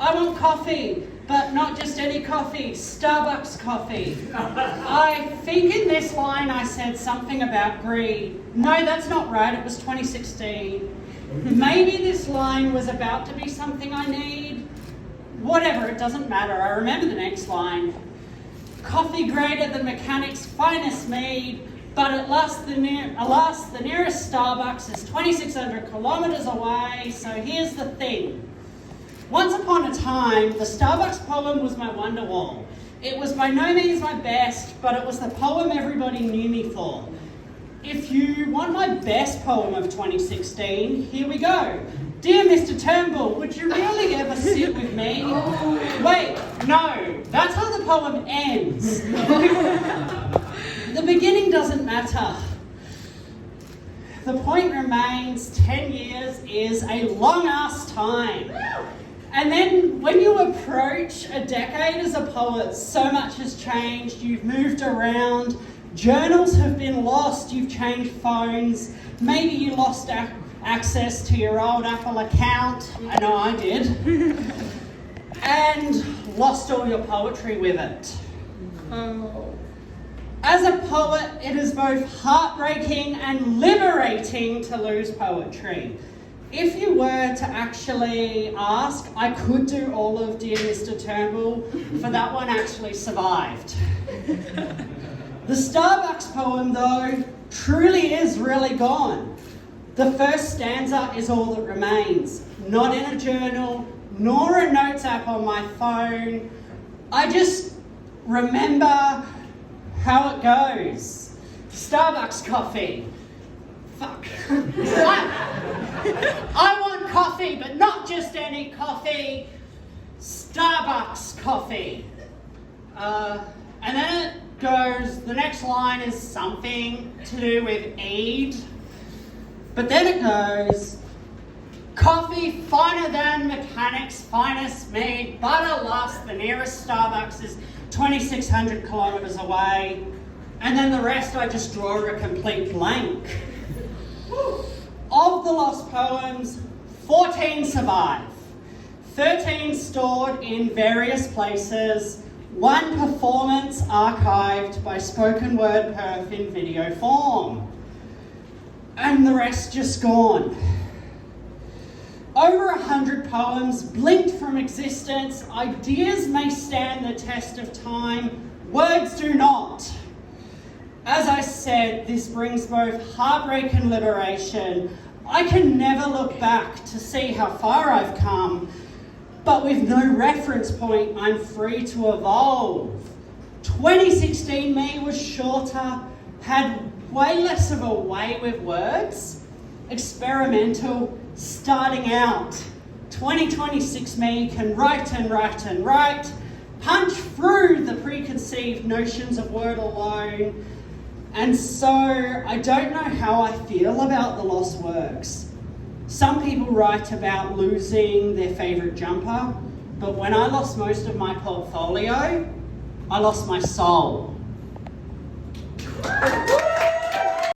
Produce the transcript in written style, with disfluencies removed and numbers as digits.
I want coffee, but not just any coffee, Starbucks coffee. I think in this line I said something about greed. No, that's not right, it was 2016. Maybe this line was about to be something I need. Whatever, it doesn't matter. I remember the next line. Coffee greater than mechanic's finest made, but alas, the nearest Starbucks is 2,600 kilometres away, so here's the thing. Once upon a time, the Starbucks poem was my Wonderwall. It was by no means my best, but it was the poem everybody knew me for. If you want my best poem of 2016, here we go. Dear Mr. Turnbull, would you really ever sit with me? Wait, no, that's how the poem ends. The beginning doesn't matter. The point remains, 10 years is a long-ass time. And then when you approach a decade as a poet, so much has changed, you've moved around, journals have been lost, you've changed phones, maybe you lost access to your old Apple account, I know I did, and lost all your poetry with it. As a poet, it is both heartbreaking and liberating to lose poetry. If you were to actually ask, I could do all of Dear Mr. Turnbull, for that one actually survived. The Starbucks poem, though, truly is really gone. The first stanza is all that remains, not in a journal, nor a notes app on my phone. I just remember how it goes. Starbucks coffee. Fuck. I want coffee, but not just any coffee. Starbucks coffee. And then it goes, the next line is something to do with Eid. But then it goes, coffee finer than mechanic's finest made, but alas, the nearest Starbucks is 2,600 kilometres away. And then the rest I just draw a complete blank. Of the lost poems, 14 survive. 13 stored in various places. 1 performance archived by Spoken Word Perf in video form. And the rest just gone. Over 100 poems blinked from existence. Ideas may stand the test of time. Words do not. As I said, this brings both heartbreak and liberation. I can never look back to see how far I've come, but with no reference point, I'm free to evolve. 2016 me was shorter, had way less of a way with words, experimental, starting out. 2026 me can write and write and write, punch through the preconceived notions of word alone. And so I don't know how I feel about the lost works. Some people write about losing their favourite jumper, but when I lost most of my portfolio, I lost my soul.